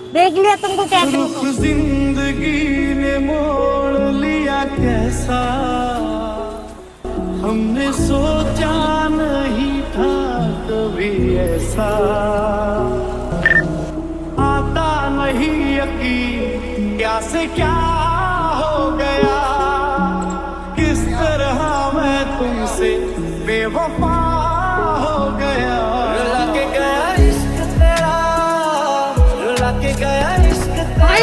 देख लिया तुमको क्या रुख जिंदगी ने मोड़ लिया कैसा, हमने सोचा नहीं था कभी ऐसा, आता नहीं यकीन क्या से क्या हो गया, किस तरह मैं तुमसे बेवफा हो गया। रुला के गया इश्क तेरा, रुला के गया इश्क तेरा,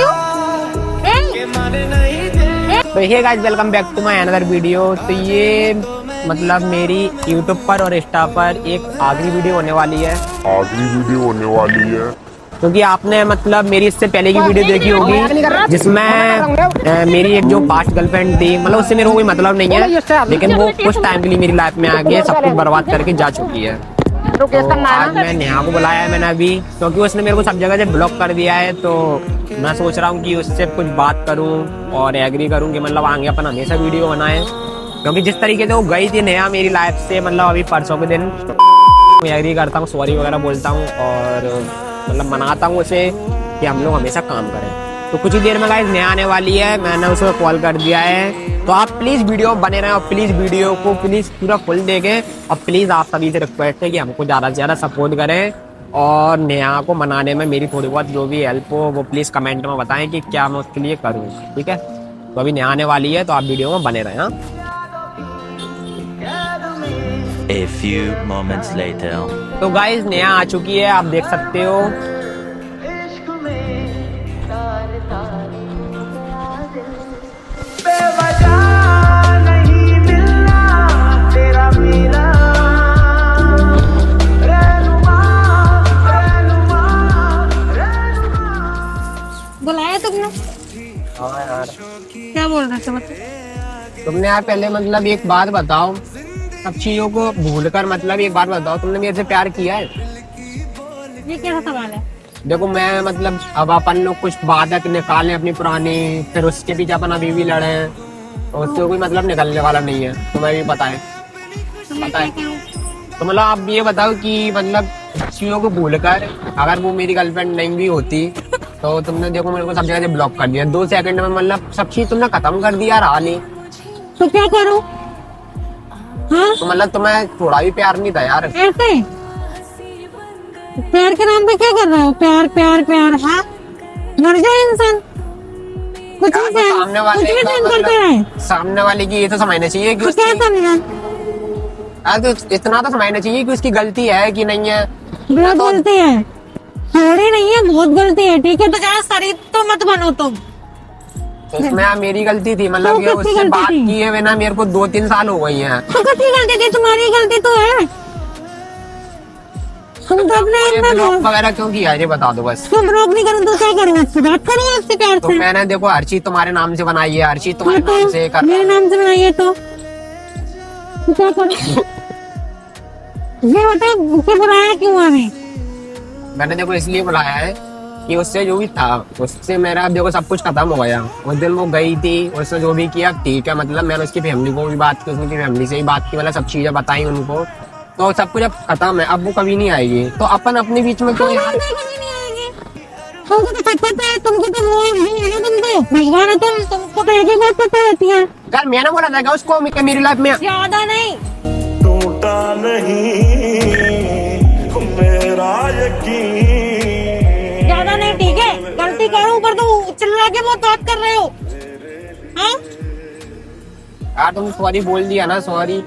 के माने नहीं दे। तो hey guys, welcome back to my another video. तो ये मतलब मेरी यूट्यूब पर और इंस्टा पर एक आखिरी वीडियो होने वाली है, क्योंकि आपने मतलब मेरी इससे पहले की वीडियो देखी होगी जिसमें मेरी एक जो पास्ट गर्लफ्रेंड थी, मतलब उससे मेरे को कोई मतलब नहीं है, लेकिन वो कुछ टाइम के लिए मेरी लाइफ में आके सब कुछ बर्बाद करके जा चुकी है। तो आज मैं नेहा को बुलाया है मैंने अभी, क्योंकि उसने मेरे को सब जगह से ब्लॉक कर दिया है। तो मैं सोच रहा हूँ कि उससे कुछ बात करूँ और एग्री करूँ कि मतलब आगे अपन हमेशा वीडियो बनाए, क्योंकि जिस तरीके से वो गई थी नेहा मेरी लाइफ से, मतलब अभी परसों के दिन, मैं एग्री करता हूँ, सॉरी वगैरह बोलता हूँ और मतलब मनाता हूँ उसे कि हम लोग हमेशा काम करें। तो कुछ ही देर में गाइस नेहा आने वाली है, मैंने उसको कॉल कर दिया है। तो आप प्लीज वीडियो बने रहें और प्लीज वीडियो को प्लीज पूरा फुल देखें और प्लीज आप सभी से रिक्वेस्ट है कि हमको ज़्यादा से ज़्यादा सपोर्ट करें और नेहा को मनाने में मेरी थोड़ी बहुत जो भी हेल्प हो वो प्लीज कमेंट में बताएं कि क्या मैं उसके लिए करूँ, ठीक है। तो अभी नेहा आने वाली है, तो आप वीडियो में बने रहें। हाँ, A few moments later. तो गाइज नेहा आ चुकी है, आप देख सकते हो। बुलाया तुमने? हाँ यार, क्या बोल रहे थे मतलब? तुमने यार पहले मतलब एक बात बताओ, सब चीजों को भूलकर मतलब एक बात बताओ, तुमने मेरे से प्यार किया है? ये कैसा सवाल है? देखो मैं मतलब अब अपन लोग कुछ बात निकाले अपनी पुरानी, फिर उसके पीछे अपन अभी भी लड़े हैं, तो उससे कोई मतलब निकलने वाला नहीं है, तुम्हें भी पता है। पता है तो मतलब आप ये बताओ कि मतलब चीजों को भूलकर अगर वो मेरी गर्लफ्रेंड नहीं भी होती तो तुमने देखो मेरे को सब जगह से ब्लॉक कर दिया 2 सेकंड में, मतलब सब चीज तुमने खत्म कर दिया, रहा नहीं तो क्या करूं? हाँ? तो मतलब तुम्हें थोड़ा भी प्यार नहीं था यार? ऐसे प्यार के नाम पे क्या कर रहे हो? प्यार प्यार प्यार, हाँ मर जाए इंसान, कुछ यार, भी सामने वाले कुछ भी का सहन करते रहे। मतलब सामने वाले की ये तो समझना चाहिए कि तो क्या समझा? तो इतना तो समझना चाहिए कि उसकी गलती है कि नहीं है। बहुत गलती है, थोड़ी नहीं है, बहुत गलती है, ठीक है। तो क्या सारी तो मत बनो तुम। तो इसमें यार मेरी गलती थी, मतलब तो ये किसकी उससे गलती बात थी? किए बिना मेरे को 2-3 साल हो गई हैं। तो किसकी गलती थी? तुम्हारी गलती तो है, तुम तो अपने ब्लॉक वगैरह क्यों किया ये बता दो बस। तुम ब्लॉक नहीं करूँ तो क्या करूँ? उससे बात करूँ उससे प्यार तो से। मैंने देखो हर चीज तुम्हारे नाम से बनाई है, हर चीज तुम्हारे नाम से कर मेरे नाम से बनाइए तो क्या करूँ? ये बताओ उसे बुलाया क्यों हमें? मैंने देखो इसलिए बुलाया है कि उससे जो भी था उससे मेरा देखो सब कुछ खत्म हो गया। उस दिन वो गई थी, उसने जो भी किया ठीक है, मतलब मैंने उसकी फैमिली को भी बात की, उसकी फैमिली से ही बात की, मतलब सब चीजें बताई उनको, तो सब कुछ अब खत्म है, अब वो कभी नहीं आएगी। तो अपन अपने बीच में तो यार तुमको तो पता है, तुमको तो वो है, तुमको भगवान है, तुमको तो एक ही बात पता रहती है यार। मैंने बोला था उसको मेरी लाइफ में ज्यादा नहीं, टूटा नहीं मेरा यकीन, ज्यादा नहीं, ठीक है। गलती करो पर तो चिल्ला के बहुत बात कर रहे हो, हाँ? यार तुम सॉरी बोल दिया ना, सॉरी।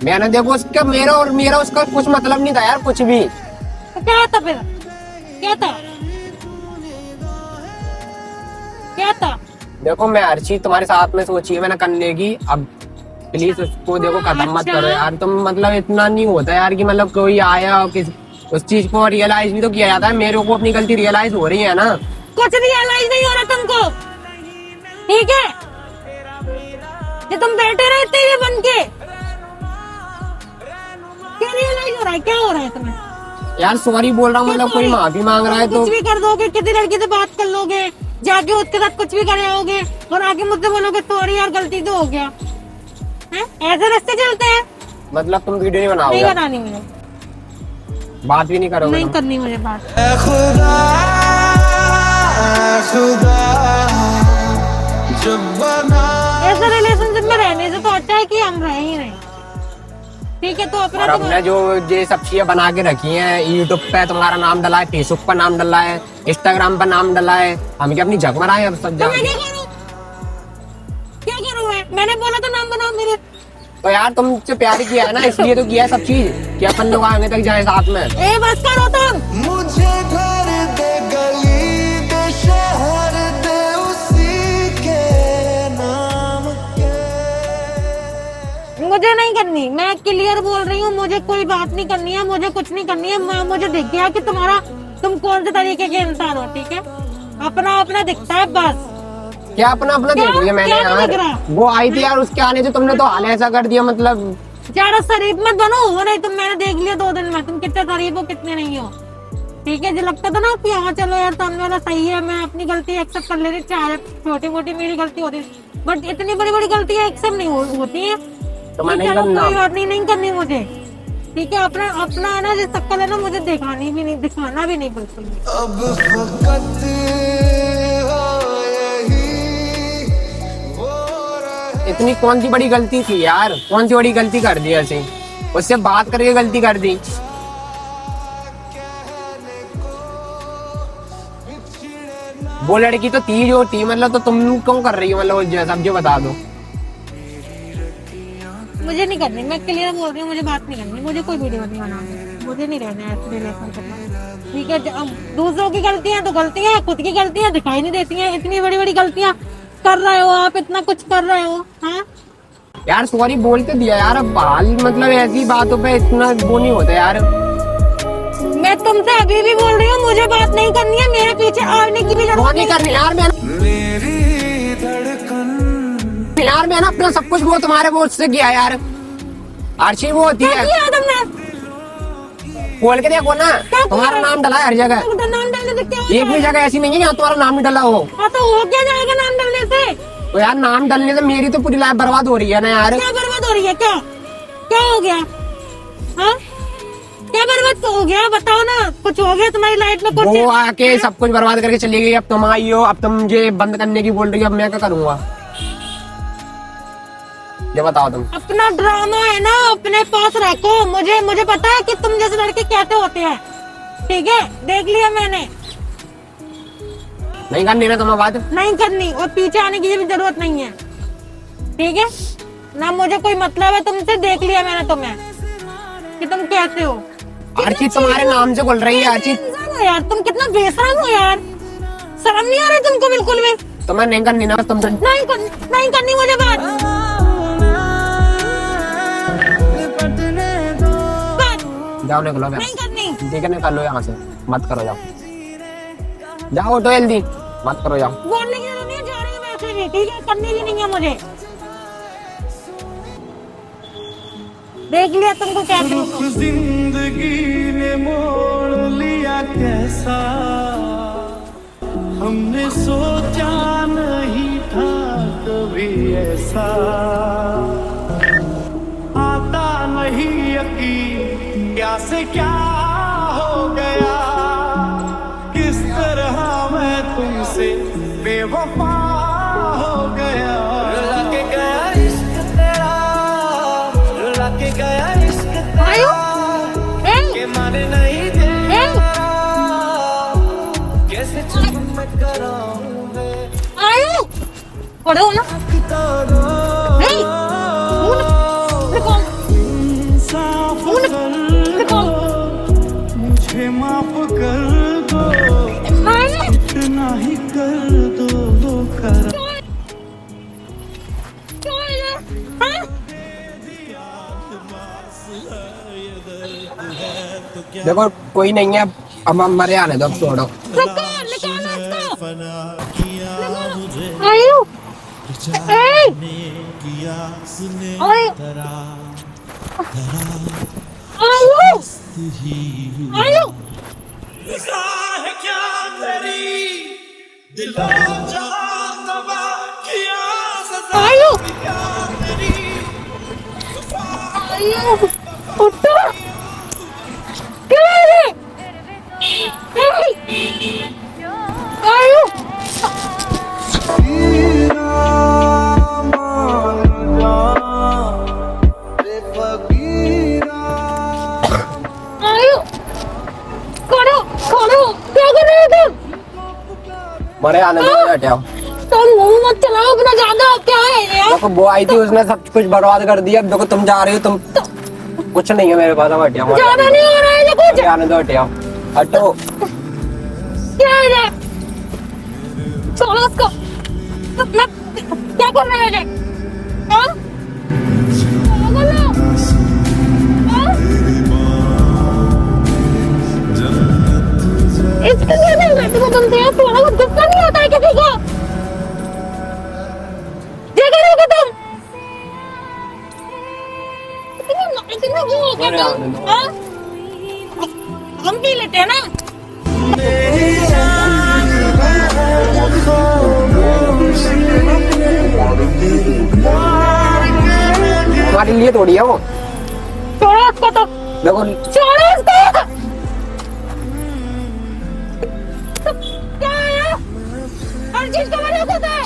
मैंने देखो उसका मेरा उसका कुछ मतलब नहीं था यार, कुछ भी। तो क्या था फिर? क्या था? क्या था? देखो मैं हर चीज तुम्हारे साथ में सोची है मैंने करने की, अब प्लीज उसको देखो खत्म मत करो यार। तुम मतलब इतना नहीं होता यार कि मतलब कोई आया और उस चीज को रियलाइज भी तो किया जाता है। मेरे को अपनी गलती रियलाइज हो रही है ना। कुछ रियलाइज नहीं हो रहा तुमको, ठीक है? ये तुम बैठे रहते हैं बन के, क्या रियलाइज हो रहा है? क्या हो रहा है तुम्हें? यार सॉरी बोल रहा हूँ, मतलब कोई माफी मांग रहा है तो कुछ भी कर दोगे, किसी लड़की से बात कर लोगे, जाके उसके साथ कुछ भी कर आओगे और आगे मुझसे बोलोगे सॉरी यार गलती तो हो गया है? ऐसे रास्ते चलते हैं? मतलब तुम वीडियो नहीं नहीं बनाओगे, बनानी मुझे, बात भी नहीं करोगे नहीं तुम? करनी मुझे बात। खुदा ठीक है, तो और अपना हमने जो ये सब चीजें बना के रखी हैं, यूट्यूब पे तुम्हारा नाम डला है, फेसबुक पर नाम डला है, इंस्टाग्राम पर नाम डला है, हम क्या अपनी जग मराए अब सब तो मैं जाके? क्या करूँ मैंने बोला तो नाम बनाओ मेरे। तो यार तुमसे प्यार किया है ना, इसलिए तो किया है सब चीज कि अपन लोग आगे तक जाए साथ में। ए बस करो तुम। मुझे घर दे, गली दे, शहर दे, उसी के नाम के। मुझे नहीं करनी, मैं क्लियर बोल रही हूँ, मुझे कोई बात नहीं करनी है, मुझे कुछ नहीं करनी है। मुझे दिख गया कि तुम कौन से तरीके के इंसान हो, ठीक है? अपना अपना दिखता है बस। क्या अपना अपना देख लिया मैंने क्या नहीं यार? दिख रहा? वो आई थी यार, उसके आने से तुमने तो हाल ऐसा कर दिया, मतलब ज्यादा शरीफ मत बनो, हो नहीं तुम, मैंने देख लिया 2 दिन में तुम कितने शरीफ हो कितने नहीं हो, ठीक है? जो लगता था ना कि हाँ चलो यार सामने वाला सही है, मैं अपनी गलती एक्सेप्ट कर लेती, चाहे छोटी मोटी मेरी गलती होती, बट इतनी बड़ी बड़ी गलतियां एक्सेप्ट नहीं होती है। तो मैं नहीं चलो करना। कोई बात नहीं करनी मुझे, ठीक है? अपना अपना है ना, जो शक्ल है ना, मुझे दिखानी भी नहीं, दिखाना भी नहीं बिल्कुल। अब फकत हो यही वो रहे। इतनी कौन सी बड़ी गलती थी यार? कौन सी बड़ी गलती कर दी ऐसे? उससे बात करके गलती कर दी। वो लड़की तो थी जो थी, मतलब तो तुम क्यों कर रही हो? मतलब सब जो बता दो। मुझे नहीं करनी, मैं क्लियर बोल रही हूँ, मुझे बात नहीं करनी, मुझे कोई वीडियो नहीं बनानी, मुझे नहीं रहना है रिलेशनशिप में, ठीक है? अब दूसरों की गलतियां तो गलतियां, खुद की गलतियां दिखाई नहीं देती हैं। इतनी बड़ी बड़ी गलतियां कर रहे हो आप, इतना कुछ कर रहे हो, हाँ? यार सॉरी बोल तो दिया यार, अब हाल मतलब ऐसी बातों पे इतना वो नहीं होता यार। मैं तुमसे अभी भी बोल रही हूँ, मुझे बात नहीं करनी है, मेरे पीछे आने की भी वो जरूरत नहीं करनी यार। मेरी धड़कन यार मैंने अपना सब कुछ वो तुम्हारे वो उससे किया यार। आर्ची वो होती क्या है, किया तुमने? खोल के देखो ना, तुम्हारा नाम डला है हर जगह। तुमने नाम डालने से क्या होता एक भी है? जगह ऐसी नहीं है जहाँ तुम्हारा नाम नहीं डला हो। हाँ तो हो क्या जाएगा नाम डालने से? तो यार नाम डलने से मेरी तो पूरी लाइफ बर्बाद हो रही है ना यार। क्या बर्बाद हो रही है? क्या क्या हो गया? हाँ क्या बर्बाद हो गया बताओ ना, कुछ हो गया तुम्हारी लाइफ में कुछ? वो आके सब कुछ बर्बाद करके चली गई, अब तुम आई हो, अब तुम मुझे बंद करने की बोल रही हो, अब मैं क्या करूँगा? ये बताओ तुम। अपना ड्रामा है ना अपने पास रखो, मुझे पता है कि तुम जैसे लड़के कैसे होते हैं, ठीक है? देख लिया मैंने। नहीं करनी ना तुम्हें बात? नहीं करनी, और पीछे आने की भी जरूरत नहीं है, ठीक है ना? मुझे कोई मतलब है तुमसे, देख लिया मैंने तुम्हें कि तुम कैसे हो। हर चीज तुम्हारे नाम से बोल रही है, हर चीज। इंसान हो यार तुम, कितना बेशरम हो यार, शर्म नहीं आ रही तुमको बिल्कुल भी? तो मैं नहीं करनी ना तुमसे। नहीं करनी मुझे बात। जाओ निकलो, नहीं करनी। ठीक है निकालो यहाँ से, मत करो, जाओ जाओ तो जल्दी, मत करो जाओ। बोलने की जरूरत नहीं है, जा रही हूँ वैसे भी, ठीक है? करनी भी नहीं है मुझे, देख लिया तुमको कैसे हो। जिंदगी ने मोड़ लिया कैसा, हमने सोचा नहीं था कभी ऐसा, आता नहीं यकीन क्या से क्या हो गया, किस तरह मैं तुमसे बेवफा हो गया। रुला के गया इश्क तेरा, रुला के गया इश्क आयु, तेरा, के माने नहीं तेरा, कैसे चुप मैं कराऊं वे, आयु खड़े हो ना, नहीं इंसाफ कर दो, मुझे माफ कर दो, इतना ही कर दो वो कर। देखो कोई नहीं है, अब हम मरे आने दो, अब छोड़ो। आयु आयु है क्या तेरी दिलो जहां तबाह किया, सजा आयु क्या तेरी आयु उठो, क्या है आयु फकीर मारे आने दो, हटाओ। तुम मुंह मत चलाओ अपना ज्यादा, क्या है ये? देखो वो आई थी, उसने सब कुछ बर्बाद कर दिया। अब देखो तुम जा रही हो, तुम कुछ नहीं है मेरे पास। अब हटाओ, ज्यादा नहीं हो रहा है ये कुछ? आने दो, हटाओ, हटो। क्या है ये? छोड़ो उसको। मैं क्या कर रहे हो ये? हाँ? पागल हो? हाँ? इसके लिए नहीं बैठे को तुम तो, थोड़ा बहुत गुस्सा नहीं होता है किसी को? ये करोगे तुम? इतना वो हो गया तुम? हाँ? हम पी लेते हैं ना? हमारे लिए थोड़ी है वो। छोड़ो उसको तो। देखो छोड़ो उसको। क्या है? हर चीज का मजाक होता है।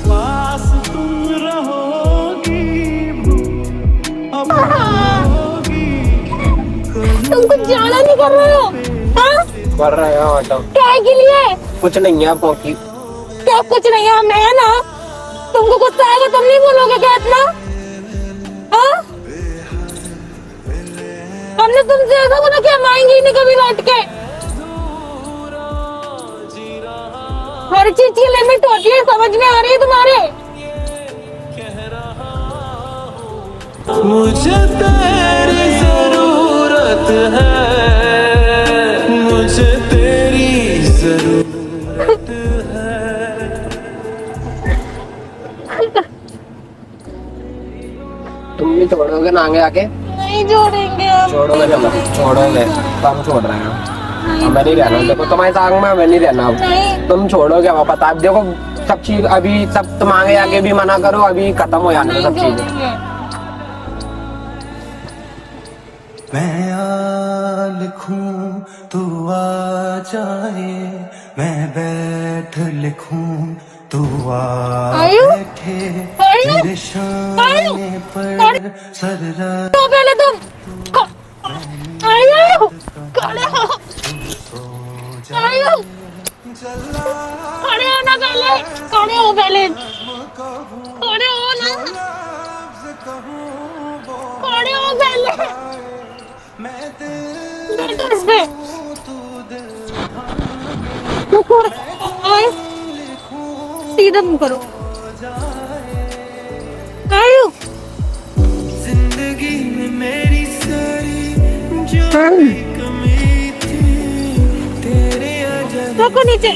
पास तुम रहोगी, तुम कुछ ज्यादा नहीं कर रहे हो? हाँ? कर रहे हो, हटाओ। क्या के लिए? कुछ नहीं है आपको की। क्या कुछ नहीं है? मैं ना, तुमको गुस्सा आएगा तुम नहीं बोलोगे क्या इतना? हाँ? हमने तुमसे ऐसा बोला कि हम आएंगे ही नहीं कभी लौट के। हर चीज की लिमिट होती है, समझ में आ रही है तुम्हारे? मुझे तेरी जरूरत है, मुझे तेरी जरूरत है। तुम भी छोड़ोगे ना आगे आके? नहीं जोड़ेंगे हम। छोड़ोगे, चलो छोड़ोगे तो हम छोड़ रहे हैं। हमें नहीं रहना, देखो तुम्हारे साथ में हमें नहीं रहना। नहीं। तुम छोड़ोगे, हमें पता है। देखो सब चीज अभी, सब तुम आगे आगे भी मना करो, अभी खत्म हो जाने दो सब चीजें। मैं आ लिखूं तू आ जाए, मैं बैठ लिखूं तू आ बैठे, मेरे शाने पर सर रख। तो पहले तुम आयो, खड़े हो, आयो, खड़े हो ना पहले, खड़े हो पहले, खड़े हो ना, खड़े हो पहले। बैठो इस पे। सीधा मुंह करो। आयो। जिंदगी में मेरी सारी जो कमी थी, तेरे अजब रखो नीचे।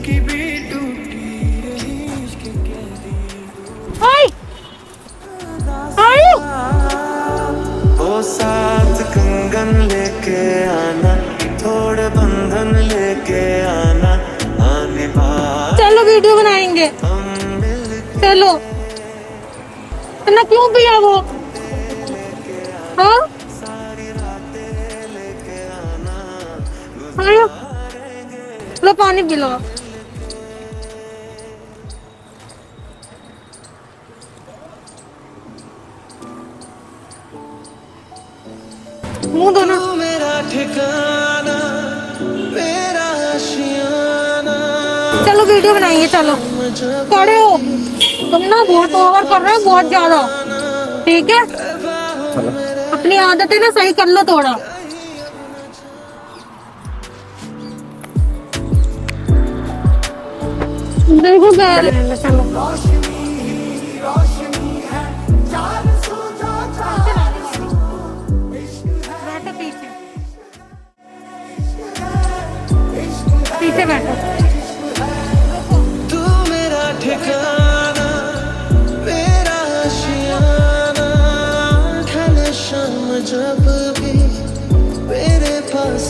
की भी टूटी रही इश्क के दी। आय, आयो। ओ साथ कंगन लेके आना, थोड़े बंधन लेके आना, आने बात चलो वीडियो बनाएंगे। चलो। ना क्यों पिया वो? हाँ? आयो। लो पानी पी लो। मुंह धो ना। तू मेरा ठिकाना, मेरा आशियाना। चलो वीडियो बनाएंगे, चलो। खड़े हो। तुम ना बहुत ओवर कर रहे हो, बहुत ज्यादा। ठीक है? अपनी आदतें ना सही कर लो थोड़ा। देखो चलो। बैठो पीछे, पीछे बैठो। तू मेरा ठिकाना, मेरा आशियाना, ढले शाम जब भी मेरे पास